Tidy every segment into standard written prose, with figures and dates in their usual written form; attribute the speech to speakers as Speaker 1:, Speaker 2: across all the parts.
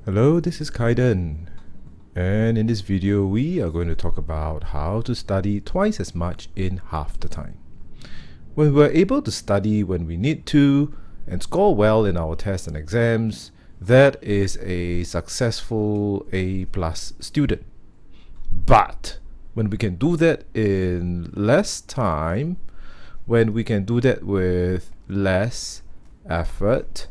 Speaker 1: Hello, this is Kaiden, and in this video we are going to talk about how to study twice as much in half the time. When we're able to study when we need to and score well in our tests and exams, that is a successful A+ student. But when we can do that in less time, when we can do that with less effort,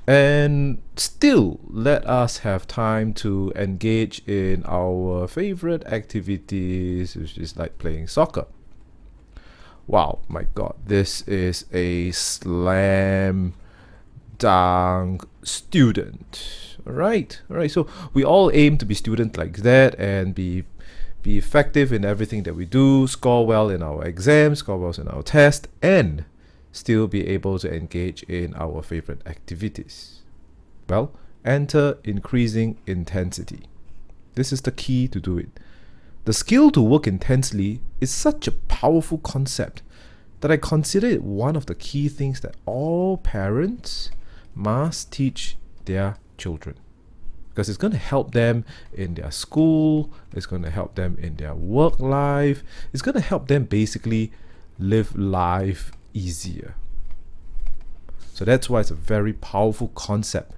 Speaker 1: and still let us have time to engage in our favorite activities, which is like playing soccer. Wow, my God, this is a slam dunk student. All right. So we all aim to be students like that and be effective in everything that we do, score well in our exams, score well in our tests, and still be able to engage in our favorite activities. Well, enter increasing intensity. This is the key to do it. The skill to work intensely is such a powerful concept that I consider it one of the key things that all parents must teach their children, because it's going to help them in their school, it's going to help them in their work life, it's going to help them basically live life easier. So that's why it's a very powerful concept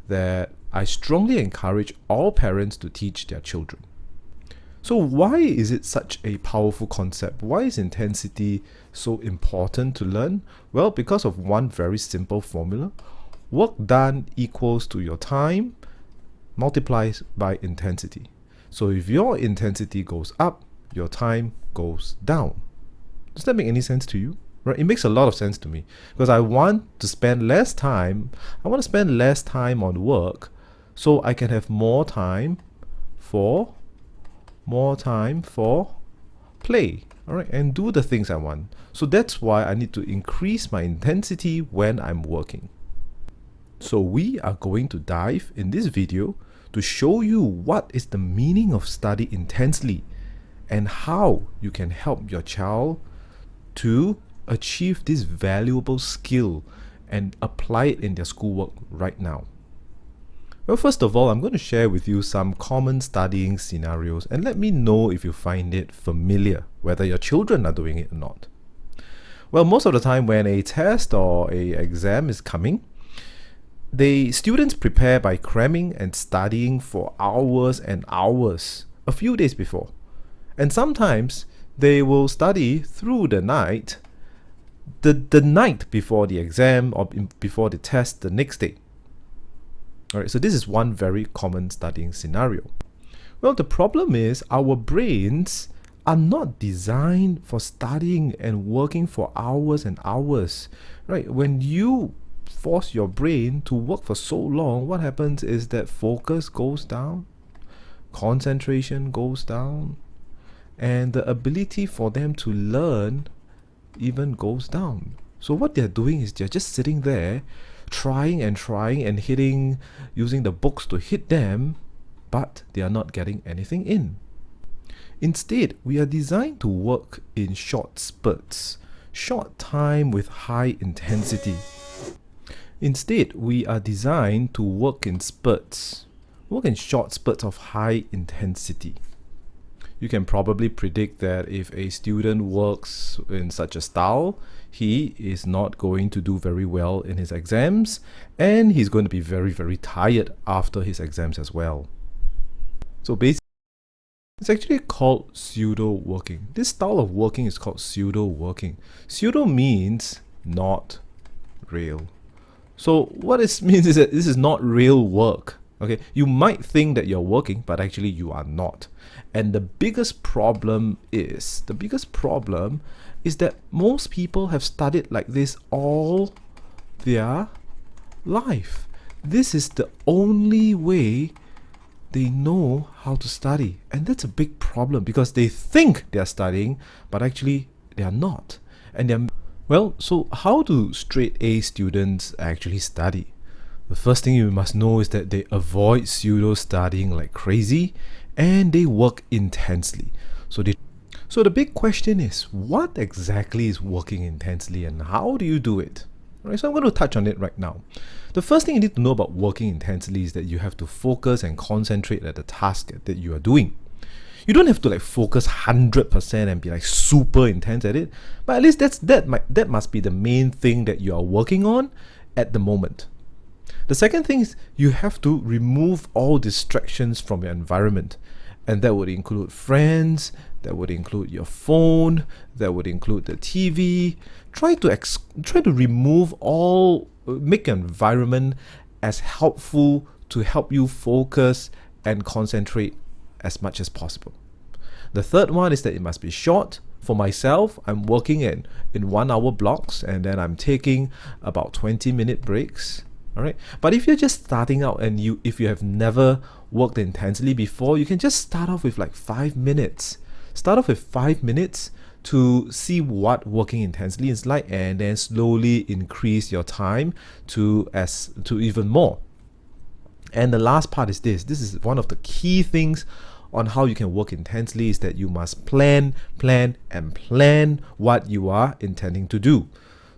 Speaker 1: that I strongly encourage all parents to teach their children. So why is it such a powerful concept? Why is intensity so important to learn? Well, because of one very simple formula. Work done equals to your time multiplies by intensity. So if your intensity goes up, your time goes down. Does that make any sense to you? Right? It makes a lot of sense to me, because I want to spend less time. I want to spend less time on work so I can have more time for play, all right, and do the things I want. So that's why I need to increase my intensity when I'm working. So we are going to dive in this video to show you what is the meaning of study intensely and how you can help your child to achieve this valuable skill and apply it in their schoolwork right now. Well, first of all, I'm going to share with you some common studying scenarios and let me know if you find it familiar, whether your children are doing it or not. Well, most of the time when a test or a exam is coming, the students prepare by cramming and studying for hours and hours a few days before. And sometimes they will study through the night, the night before the exam or before the test the next day. Alright, so this is one very common studying scenario. Well, the problem is our brains are not designed for studying and working for hours and hours. Right? When you force your brain to work for so long, what happens is that focus goes down, concentration goes down, and the ability for them to learn even goes down. So what they're doing is they're just sitting there trying and hitting, using the books to hit them, but they are not getting anything in. Instead, we are designed to work in short spurts, short time with high intensity. Instead, we are designed to work in spurts, work in short spurts of high intensity. You can probably predict that if a student works in such a style, he is not going to do very well in his exams, and he's going to be very, very tired after his exams as well. So basically, it's actually called pseudo working. This style of working is called pseudo working. Pseudo means not real. So what it means is that this is not real work. Okay, you might think that you're working, but actually you are not. And the biggest problem is that most people have studied like this all their life. This is the only way they know how to study. And that's a big problem, because they think they're studying, but actually they are not. Well, so how do straight A students actually study? The first thing you must know is that they avoid pseudo studying like crazy, and they work intensely. So the big question is, what exactly is working intensely and how do you do it? Alright, so I'm going to touch on it right now. The first thing you need to know about working intensely is that you have to focus and concentrate at the task that you are doing. You don't have to like focus 100% and be like super intense at it, but at least that must be the main thing that you are working on at the moment. The second thing is you have to remove all distractions from your environment, and that would include friends, that would include your phone, that would include the TV. Try to remove all, make your environment as helpful to help you focus and concentrate as much as possible. The third one is that it must be short. For myself, I'm working in 1 hour blocks, and then I'm taking about 20-minute breaks. Alright, but if you're just starting out and if you have never worked intensely before, you can just start off with like 5 minutes. Start off with 5 minutes to see what working intensely is like, and then slowly increase your time to even more. And the last part is this is one of the key things on how you can work intensely, is that you must plan what you are intending to do.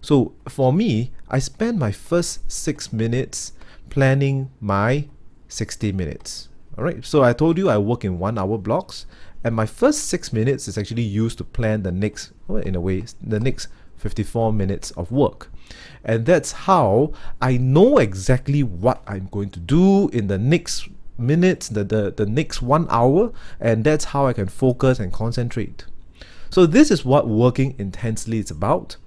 Speaker 1: So for me, I spend my first 6 minutes planning my 60 minutes. Alright, so I told you I work in 1 hour blocks, and my first 6 minutes is actually used to plan the next 54 minutes of work. And that's how I know exactly what I'm going to do in the next minutes, the next 1 hour, and that's how I can focus and concentrate. So this is what working intensely is about.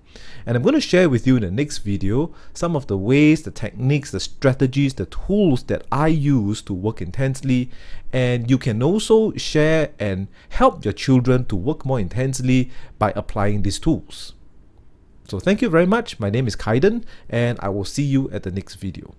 Speaker 1: And I'm going to share with you in the next video some of the ways, the techniques, the strategies, the tools that I use to work intensely. And you can also share and help your children to work more intensely by applying these tools. So thank you very much. My name is Kaiden, and I will see you at the next video.